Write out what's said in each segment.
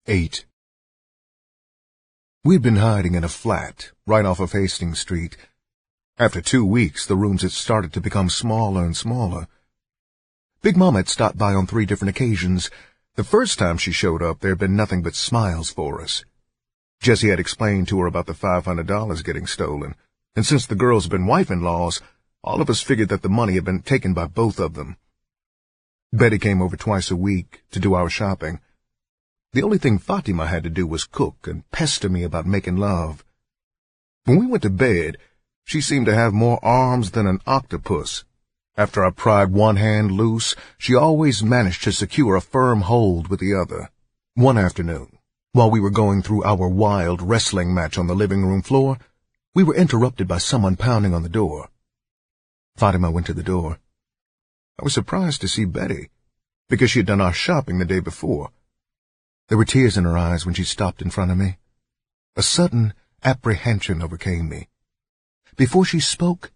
8. We'd been hiding in a flat right off of Hastings Street. After 2 weeks, the rooms had started to become smaller and smaller. Big Mama had stopped by on 3 different occasions. The first time she showed up, there had been nothing but smiles for us. Jessie had explained to her about the $500 getting stolen, and since the girls had been wife-in-laws, all of us figured that the money had been taken by both of them. Betty came over twice a week to do our shopping. The only thing Fatima had to do was cook and pester me about making love. When we went to bed, she seemed to have more arms than an octopus. After I pried one hand loose, she always managed to secure a firm hold with the other. One afternoon, while we were going through our wild wrestling match on the living room floor, we were interrupted by someone pounding on the door. Fatima went to the door. I was surprised to see Betty, because she had done our shopping the day before. There were tears in her eyes when she stopped in front of me. A sudden apprehension overcame me. Before she spoke,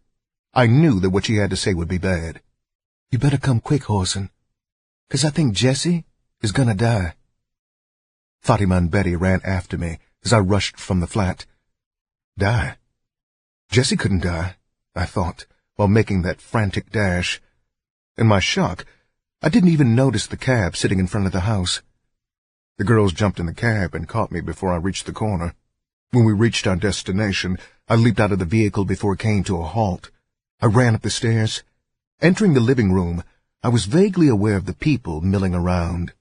I knew that what she had to say would be bad. "You better come quick, Whoreson, 'cause I think Jessie is gonna die." Fatima and Betty ran after me as I rushed from the flat. Die? Jessie couldn't die, I thought, while making that frantic dash. In my shock, I didn't even notice the cab sitting in front of the house. The girls jumped in the cab and caught me before I reached the corner. When we reached our destination, I leaped out of the vehicle before it came to a halt. I ran up the stairs. Entering the living room, I was vaguely aware of the people milling around.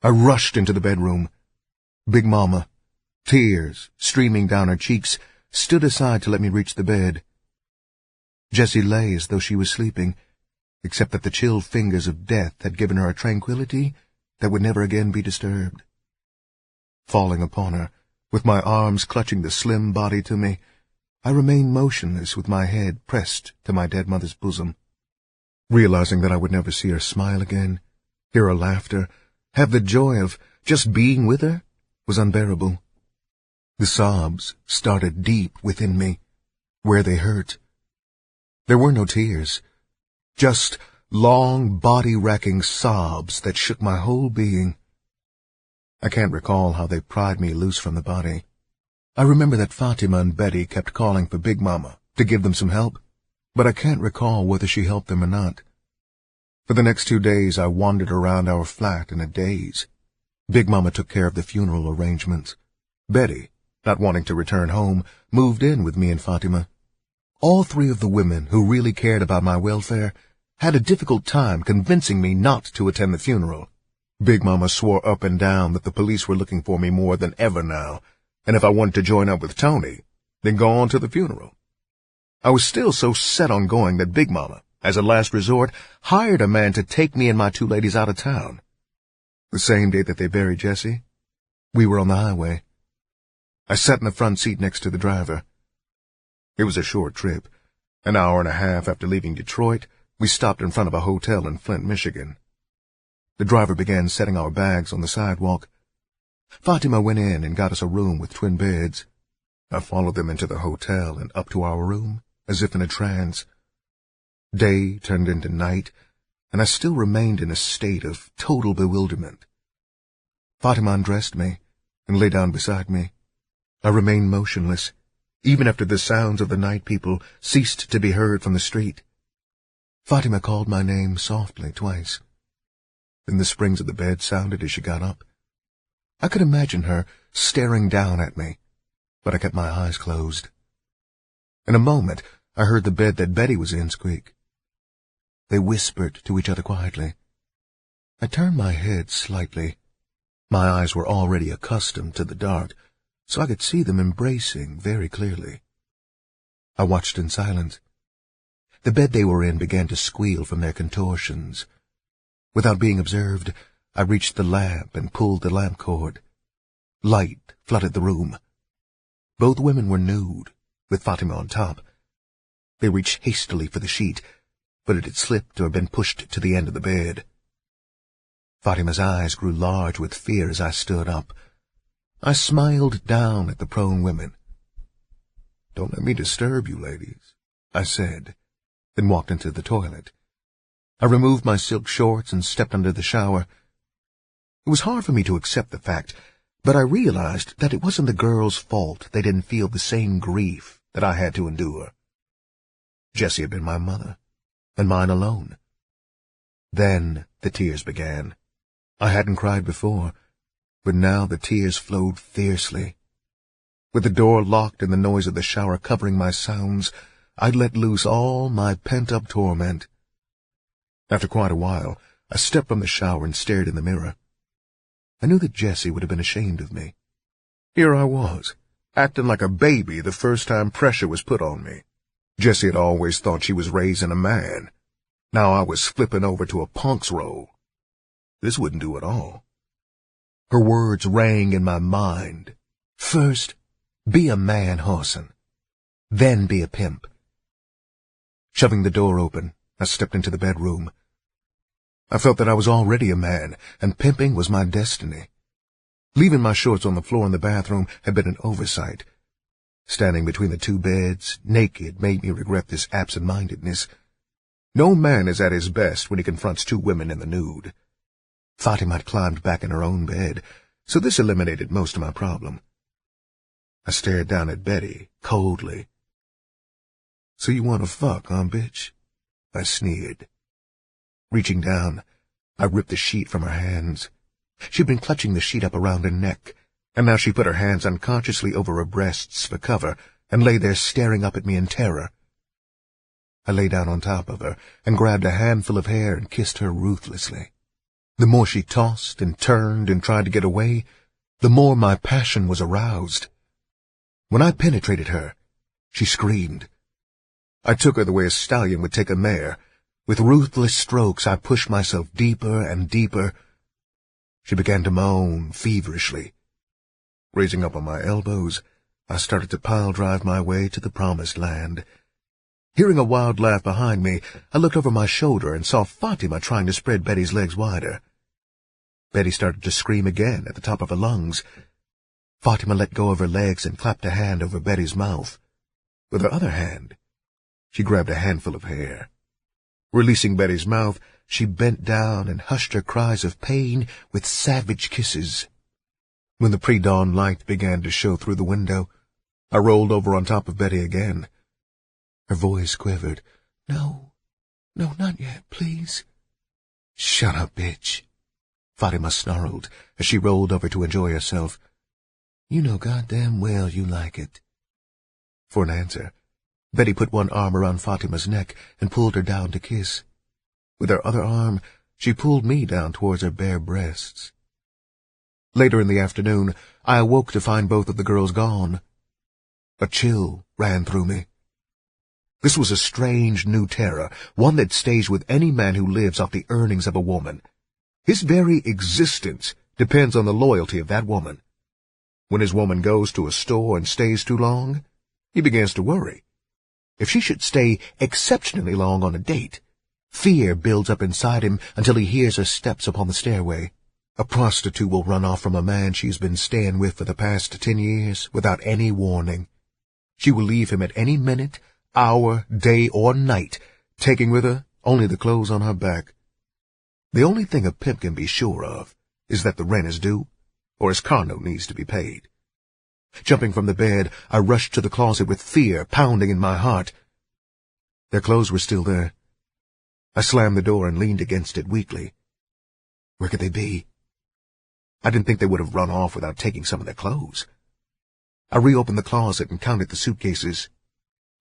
I rushed into the bedroom. Big Mama, tears streaming down her cheeks, stood aside to let me reach the bed. Jessie lay as though she was sleeping, except that the chill fingers of death had given her a tranquility that would never again be disturbed. Falling upon her, with my arms clutching the slim body to me, I remained motionless with my head pressed to my dead mother's bosom. Realizing that I would never see her smile again, hear her laughter, have the joy of just being with her, was unbearable. The sobs started deep within me, where they hurt. There were no tears, just long, body-racking sobs that shook my whole being. I can't recall how they pried me loose from the body. I remember that Fatima and Betty kept calling for Big Mama to give them some help, but I can't recall whether she helped them or not. For the next 2 days, I wandered around our flat in a daze. Big Mama took care of the funeral arrangements. Betty, not wanting to return home, moved in with me and Fatima. All 3 of the women who really cared about my welfare had a difficult time convincing me not to attend the funeral. Big Mama swore up and down that the police were looking for me more than ever now, and if I wanted to join up with Tony, then go on to the funeral. I was still so set on going that Big Mama, as a last resort, hired a man to take me and my 2 ladies out of town. The same day that they buried Jessie, we were on the highway. I sat in the front seat next to the driver. It was a short trip. An hour and a half after leaving Detroit, we stopped in front of a hotel in Flint, Michigan. The driver began setting our bags on the sidewalk. Fatima went in and got us a room with twin beds. I followed them into the hotel and up to our room, as if in a trance. Day turned into night, and I still remained in a state of total bewilderment. Fatima undressed me and lay down beside me. I remained motionless, even after the sounds of the night people ceased to be heard from the street. Fatima called my name softly twice. Then the springs of the bed sounded as she got up. I could imagine her staring down at me, but I kept my eyes closed. In a moment, I heard the bed that Betty was in squeak. They whispered to each other quietly. I turned my head slightly. My eyes were already accustomed to the dark, so I could see them embracing very clearly. I watched in silence. The bed they were in began to squeal from their contortions. Without being observed, I reached the lamp and pulled the lamp cord. Light flooded the room. Both women were nude, with Fatima on top. They reached hastily for the sheet, but it had slipped or been pushed to the end of the bed. Fatima's eyes grew large with fear as I stood up. I smiled down at the prone women. "Don't let me disturb you, ladies," I said, then walked into the toilet. I removed my silk shorts and stepped under the shower. It was hard for me to accept the fact, But I realized that it wasn't the girls' fault they didn't feel the same grief that I had to endure. Jessie had been my mother, and mine alone. Then the tears began. I hadn't cried before, but now the tears flowed fiercely. With the door locked and the noise of the shower covering my sounds, I'd let loose all my pent-up torment. After quite a while, I stepped from the shower and stared in the mirror. I knew that Jessie would have been ashamed of me. Here I was, acting like a baby the first time pressure was put on me. Jessie had always thought she was raising a man. Now I was flipping over to a punk's role. This wouldn't do at all. Her words rang in my mind. First, be a man, Whoreson. Then be a pimp. Shoving the door open, I stepped into the bedroom. I felt that I was already a man, and pimping was my destiny. Leaving my shorts on the floor in the bathroom had been an oversight. Standing between the two beds, naked, made me regret this absent-mindedness. No man is at his best when he confronts two women in the nude. Fatima had climbed back in her own bed, so this eliminated most of my problem. I stared down at Betty, coldly. So you want to fuck, huh, bitch? I sneered. Reaching down, I ripped the sheet from her hands. She'd been clutching the sheet up around her neck, and now she put her hands unconsciously over her breasts for cover and lay there staring up at me in terror. I lay down on top of her and grabbed a handful of hair and kissed her ruthlessly. The more she tossed and turned and tried to get away, the more my passion was aroused. When I penetrated her, she screamed. I took her the way a stallion would take a mare. With ruthless strokes, I pushed myself deeper and deeper. She began to moan feverishly. Raising up on my elbows, I started to pile-drive my way to the promised land. Hearing a wild laugh behind me, I looked over my shoulder and saw Fatima trying to spread Betty's legs wider. Betty started to scream again at the top of her lungs. Fatima let go of her legs and clapped a hand over Betty's mouth. With her other hand, she grabbed a handful of hair. Releasing Betty's mouth, she bent down and hushed her cries of pain with savage kisses. When the pre-dawn light began to show through the window, I rolled over on top of Betty again. Her voice quivered. No, not yet, please. Shut up, bitch, Fatima snarled as she rolled over to enjoy herself. You know goddamn well you like it. For an answer, Betty put one arm around Fatima's neck and pulled her down to kiss. With her other arm, she pulled me down towards her bare breasts. Later in the afternoon, I awoke to find both of the girls gone. A chill ran through me. This was a strange new terror, one that stays with any man who lives off the earnings of a woman. His very existence depends on the loyalty of that woman. When his woman goes to a store and stays too long, he begins to worry. If she should stay exceptionally long on a date, fear builds up inside him until he hears her steps upon the stairway. A prostitute will run off from a man she's been staying with for the past 10 years without any warning. She will leave him at any minute, hour, day, or night, taking with her only the clothes on her back. The only thing a pimp can be sure of is that the rent is due, or his car note needs to be paid. Jumping from the bed, I rushed to the closet with fear pounding in my heart. Their clothes were still there. I slammed the door and leaned against it weakly. Where could they be? I didn't think they would have run off without taking some of their clothes. I reopened the closet and counted the suitcases.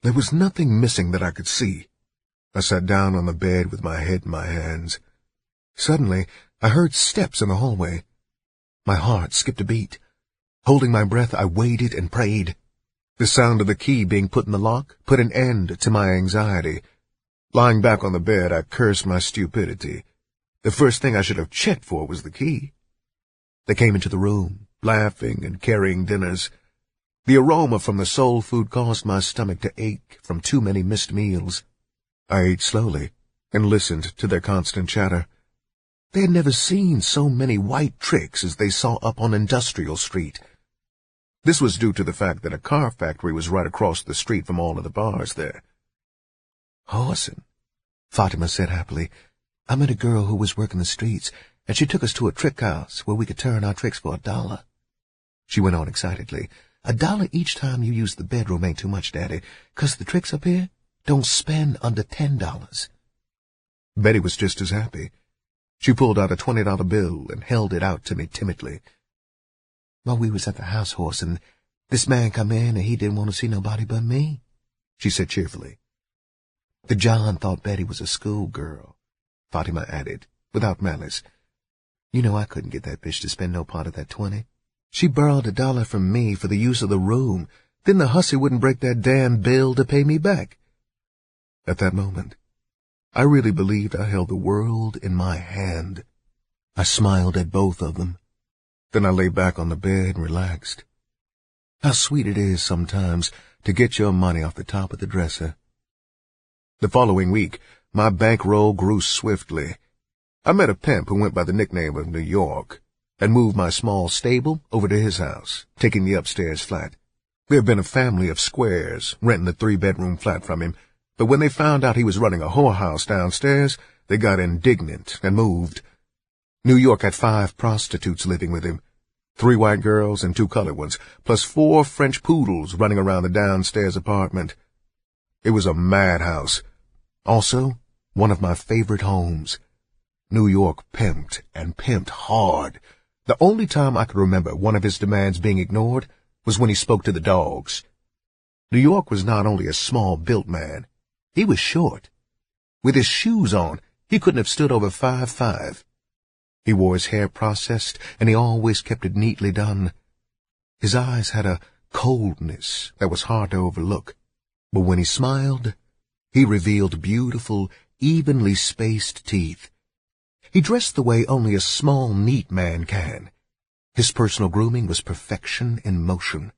There was nothing missing that I could see. I sat down on the bed with my head in my hands. Suddenly, I heard steps in the hallway. My heart skipped a beat. Holding my breath, I waited and prayed. The sound of the key being put in the lock put an end to my anxiety. Lying back on the bed, I cursed my stupidity. The first thing I should have checked for was the key. They came into the room, laughing and carrying dinners. The aroma from the soul food caused my stomach to ache from too many missed meals. I ate slowly and listened to their constant chatter. They had never seen so many white tricks as they saw up on Industrial Street. This was due to the fact that a car factory was right across the street from all of the bars there. Whoreson, Fatima said happily. I met a girl who was working the streets, and she took us to a trick house where we could turn our tricks for $1. she went on excitedly. $1 each time you use the bedroom ain't too much, Daddy, 'cause the tricks up here don't spend under $10. Betty was just as happy. She pulled out a $20 bill and held it out to me timidly. While we was at the house, Whoreson, this man come in and he didn't want to see nobody but me, she said cheerfully. The John thought Betty was a schoolgirl, Fatima added, without malice. You know I couldn't get that bitch to spend no part of that 20. She borrowed $1 from me for the use of the room. Then the hussy wouldn't break that damn bill to pay me back. At that moment, I really believed I held the world in my hand. I smiled at both of them. Then I lay back on the bed and relaxed. How sweet it is sometimes to get your money off the top of the dresser. The following week, my bankroll grew swiftly. I met a pimp who went by the nickname of New York, and moved my small stable over to his house, taking the upstairs flat. There had been a family of squares renting the 3-bedroom flat from him, but when they found out he was running a whorehouse downstairs, they got indignant and moved. New York had 5 prostitutes living with him, 3 white girls and 2 colored ones, plus 4 French poodles running around the downstairs apartment. It was a madhouse. Also, one of my favorite homes. New York pimped and pimped hard. The only time I could remember one of his demands being ignored was when he spoke to the dogs. New York was not only a small-built man, he was short. With his shoes on, he couldn't have stood over 5'5". He wore his hair processed, and he always kept it neatly done. His eyes had a coldness that was hard to overlook, but when he smiled, he revealed beautiful, evenly spaced teeth. He dressed the way only a small, neat man can. His personal grooming was perfection in motion.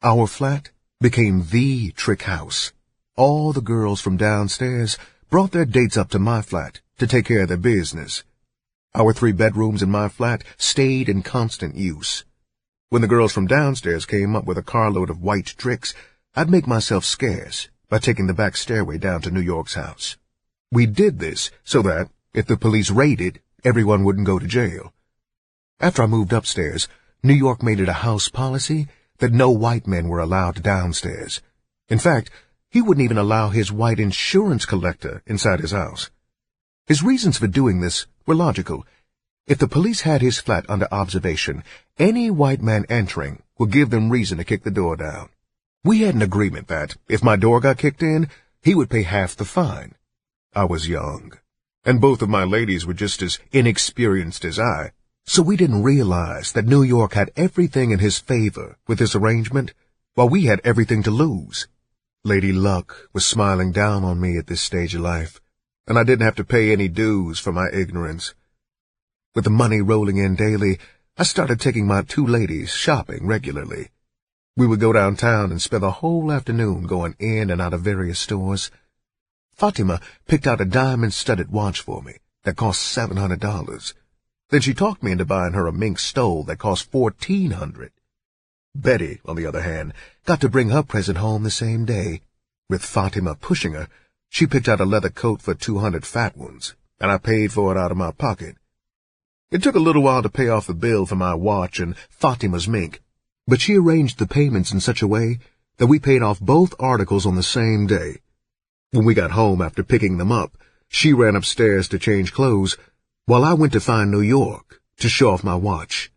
Our flat became the trick house. All the girls from downstairs brought their dates up to my flat to take care of their business. Our 3 bedrooms in my flat stayed in constant use. When the girls from downstairs came up with a carload of white tricks, I'd make myself scarce by taking the back stairway down to New York's house. We did this so that, if the police raided, everyone wouldn't go to jail. After I moved upstairs, New York made it a house policy that no white men were allowed downstairs. In fact, he wouldn't even allow his white insurance collector inside his house. His reasons for doing this were logical. If the police had his flat under observation, any white man entering would give them reason to kick the door down. We had an agreement that, if my door got kicked in, he would pay half the fine. I was young, and both of my ladies were just as inexperienced as I, so we didn't realize that New York had everything in his favor with this arrangement, while we had everything to lose. Lady Luck was smiling down on me at this stage of life, and I didn't have to pay any dues for my ignorance. With the money rolling in daily, I started taking my 2 ladies shopping regularly. We would go downtown and spend the whole afternoon going in and out of various stores. Fatima picked out a diamond-studded watch for me that cost $700. Then she talked me into buying her a mink stole that cost $1,400. Betty, on the other hand, got to bring her present home the same day. With Fatima pushing her, she picked out a leather coat for 200 fat ones, and I paid for it out of my pocket. It took a little while to pay off the bill for my watch and Fatima's mink, but she arranged the payments in such a way that we paid off both articles on the same day. When we got home after picking them up, she ran upstairs to change clothes, while I went to find New York to show off my watch.